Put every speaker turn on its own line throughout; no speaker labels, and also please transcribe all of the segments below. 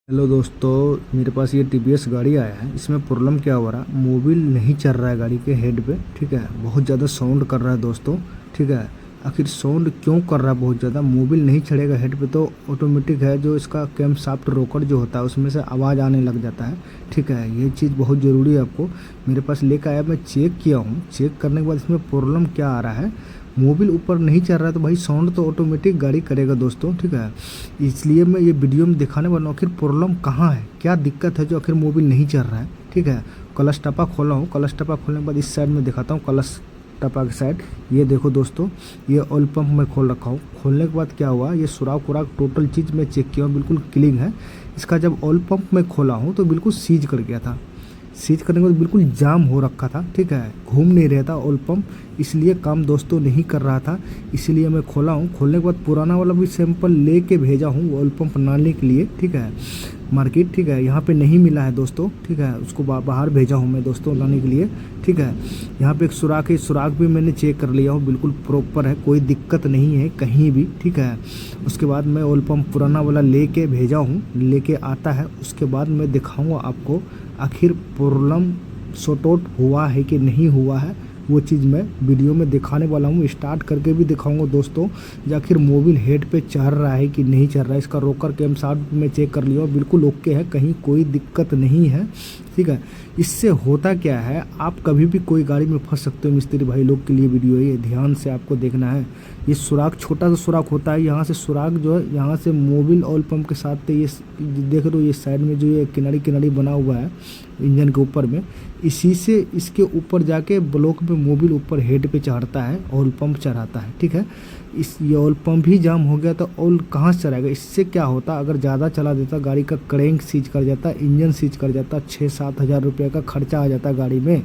Hello दोस्तों, मेरे पास ये टीवीएस गाड़ी आया है। इसमें प्रॉब्लम क्या हो रहा है, मोबिल नहीं चल रहा है गाड़ी के हेड पे। ठीक है, बहुत ज़्यादा साउंड कर रहा है दोस्तों। ठीक है, आखिर साउंड क्यों कर रहा है बहुत ज़्यादा? मोबिल नहीं चढ़ेगा हेड पे तो ऑटोमेटिक है जो इसका कैम शाफ्ट रोकर जो होता है उसमें से आवाज़ आने लग जाता है। ठीक है, ये चीज़ बहुत ज़रूरी है आपको। मेरे पास लेकर आया, मैं चेक किया हूँ। चेक करने के बाद इसमें प्रॉब्लम क्या आ रहा है, मोबिल ऊपर नहीं चल रहा है तो भाई साउंड तो ऑटोमेटिक गाड़ी करेगा दोस्तों। ठीक है, इसलिए मैं ये वीडियो में दिखाने वाला हूँ आखिर प्रॉब्लम कहाँ है, क्या दिक्कत है जो आखिर मोबिल नहीं चल रहा है। ठीक है, क्लच टपा खोला हूँ। क्लच टपा खोलने के बाद इस साइड में दिखाता हूँ, क्लच टपा की साइड। ये देखो दोस्तों, ये ऑयल पंप मैं खोल रखा हूँ। खोलने के बाद क्या हुआ, ये सुराख उराख टोटल चीज़ मैं चेक किया हूँ, बिल्कुल क्लीन है। इसका जब ऑयल पंप मैं खोला हूँ तो बिल्कुल सीज कर गया था। सीज करने के बाद बिल्कुल जाम हो रखा था। ठीक है, घूम नहीं रहा था ऑयल पंप, इसलिए काम दोस्तों नहीं कर रहा था। इसलिए मैं खोला हूँ। खोलने के बाद पुराना वाला भी सैंपल लेके भेजा हूँ ऑयल पंप डालने के लिए। ठीक है, मार्केट। ठीक है, यहाँ पे नहीं मिला है दोस्तों। ठीक है, उसको बाहर भेजा हूँ मैं दोस्तों लाने के लिए। ठीक है, यहाँ पे एक सुराख है, सुराख भी मैंने चेक कर लिया हूँ, बिल्कुल प्रॉपर है, कोई दिक्कत नहीं है कहीं भी। ठीक है, उसके बाद मैं ऑयल पंप पुराना वाला लेके भेजा हूँ, लेके आता है उसके बाद मैं दिखाऊँगा आपको आखिर प्रॉब्लम सॉर्ट आउट हुआ है कि नहीं हुआ है। वो चीज़ मैं वीडियो में दिखाने वाला हूँ, स्टार्ट करके भी दिखाऊंगा दोस्तों। आखिर मोबिल हेड पे चढ़ रहा है कि नहीं चढ़ रहा है। इसका रोकर कैम शाफ्ट में चेक कर लिया, बिल्कुल ओके है, कहीं कोई दिक्कत नहीं है। ठीक है, इससे होता क्या है, आप कभी भी कोई गाड़ी में फंस सकते हो। मिस्त्री भाई लोग के लिए वीडियो ये ध्यान से आपको देखना है। ये सुराख छोटा सा सुराख होता है, यहाँ से सुराख जो है, यहाँ से मोबिल ऑयल पंप के साथ ये देख रहे हो, ये साइड में जो ये किनारी किनारी बना हुआ है इंजन के ऊपर में, इसी से इसके ऊपर जाके ब्लॉक में मोबिल ऊपर हेड पे चढ़ता है, ऑयल पंप चढ़ाता है। ठीक है, ये ऑयल पंप ही जाम हो गया तो ऑयल कहाँ से चढ़ाएगा? इससे क्या होता, अगर ज़्यादा चला देता गाड़ी का क्रैंक सीज कर जाता, इंजन सीज कर जाता, 6-7 हज़ार रुपये का खर्चा आ जाता गाड़ी में।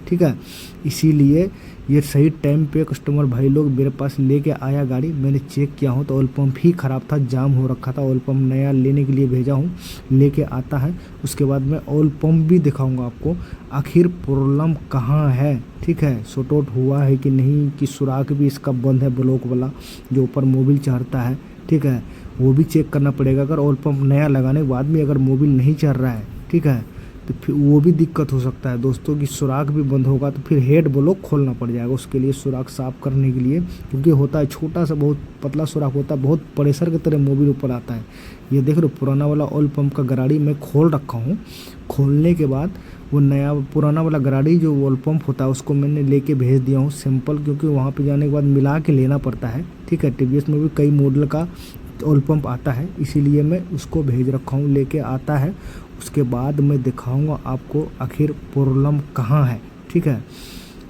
ठीक है, इसीलिए ये सही टाइम पे कस्टमर भाई लोग मेरे पास लेके आया गाड़ी। मैंने चेक किया हूँ तो ऑयल पंप ही ख़राब था, जाम हो रखा था। ऑयल पंप नया लेने के लिए भेजा हूँ, लेके आता है। उसके बाद मैं ऑयल पंप भी दिखाऊंगा आपको आखिर प्रॉब्लम कहाँ है। ठीक है, सॉर्ट आउट हुआ है कि नहीं, कि सुराख भी इसका बंद है ब्लॉक वाला जो ऊपर मोबिल चढ़ता है। ठीक है, वो भी चेक करना पड़ेगा। अगर ऑयल पंप नया लगाने के बाद में अगर मोबिल नहीं चल रहा है, ठीक है, तो फिर वो भी दिक्कत हो सकता है दोस्तों कि सुराख भी बंद होगा तो फिर हेड ब्लॉक खोलना पड़ जाएगा उसके लिए, सुराख साफ करने के लिए। क्योंकि होता है छोटा सा, बहुत पतला सुराख होता है, बहुत प्रेशर की तरह मोबिल ऊपर आता है। ये देख रहे हो, पुराना वाला ऑयल पंप का गराड़ी मैं खोल रखा हूँ। खोलने के बाद वो नया पुराना वाला गराड़ी जो ऑयल पंप होता है उसको मैंने लेके भेज दिया हूँ सैंपल, क्योंकि वहाँ पे जाने के बाद मिला के लेना पड़ता है। ठीक है, टीवीएस में भी कई मॉडल का ऑयल पंप आता है, इसीलिए मैं उसको भेज रखा हूँ, लेके आता है। उसके बाद मैं दिखाऊंगा आपको आखिर प्रॉब्लम कहाँ है। ठीक है,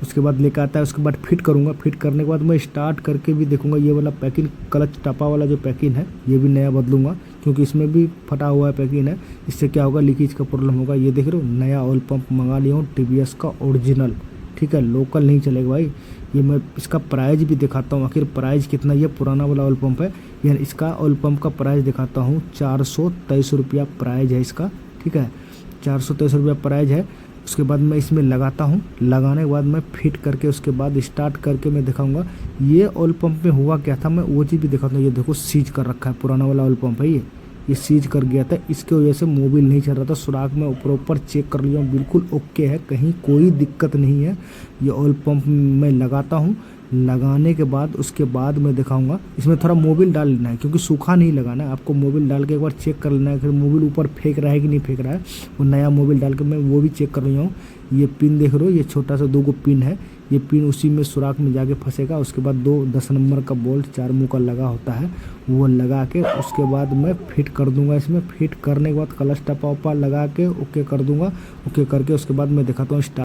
उसके बाद लेकर आता है, उसके बाद फिट करूँगा। फिट करने के बाद मैं स्टार्ट करके भी देखूंगा। ये वाला पैकिंग, क्लच टपा वाला जो पैकिंग है, ये भी नया बदलूंगा, क्योंकि इसमें भी फटा हुआ है पैकिंग है। इससे क्या होगा, लीकेज का प्रॉब्लम होगा। ये देख रहे हो, नया ऑयल पंप मंगा लिया हूँ टीवीएस का ओरिजिनल। ठीक है, लोकल नहीं चलेगा भाई। ये मैं इसका प्राइस भी दिखाता हूँ आखिर प्राइस कितना। ये पुराना वाला ऑयल पंप है, यानी इसका ऑयल पंप का प्राइस दिखाता हूँ। 423 रुपया प्राइस है इसका। ठीक है, 423 रुपया प्राइस है। उसके बाद मैं इसमें लगाता हूँ, लगाने के बाद मैं फिट करके उसके बाद स्टार्ट करके मैं दिखाऊंगा। ये ऑयल पंप में हुआ क्या था, मैं वो चीज़ भी दिखाता हूँ। ये देखो, सीज कर रखा है, पुराना वाला ऑयल पंप है ये सीज कर गया था, इसके वजह से मोबिल नहीं चल रहा था। सुराख में ऊपर चेक कर लिया, बिल्कुल ओके है, कहीं कोई दिक्कत नहीं है। ये ऑयल पंप मैं लगाता हूँ, लगाने के बाद उसके बाद मैं दिखाऊंगा। इसमें थोड़ा मोबिल डाल लेना है, क्योंकि सूखा नहीं लगाना है आपको। मोबिल डाल के एक बार चेक कर लेना है, फिर मोबिल ऊपर फेंक रहा है कि नहीं फेंक रहा है। वो नया मोबिल डाल के मैं वो भी चेक कर रही हूँ। ये पिन देख रहे हो, ये छोटा सा 2 पिन है, ये पिन उसी में सुराख में जाके फंसेगा। उसके बाद 2 10 नंबर का बोल्ट 4 मुंह का लगा होता है, वो लगा के उसके बाद मैं फिट कर दूंगा। इसमें फिट करने के बाद क्लच टपा उपा लगा के ओके कर दूंगा। ओके करके उसके बाद मैं दिखाता हूँ स्टार्ट।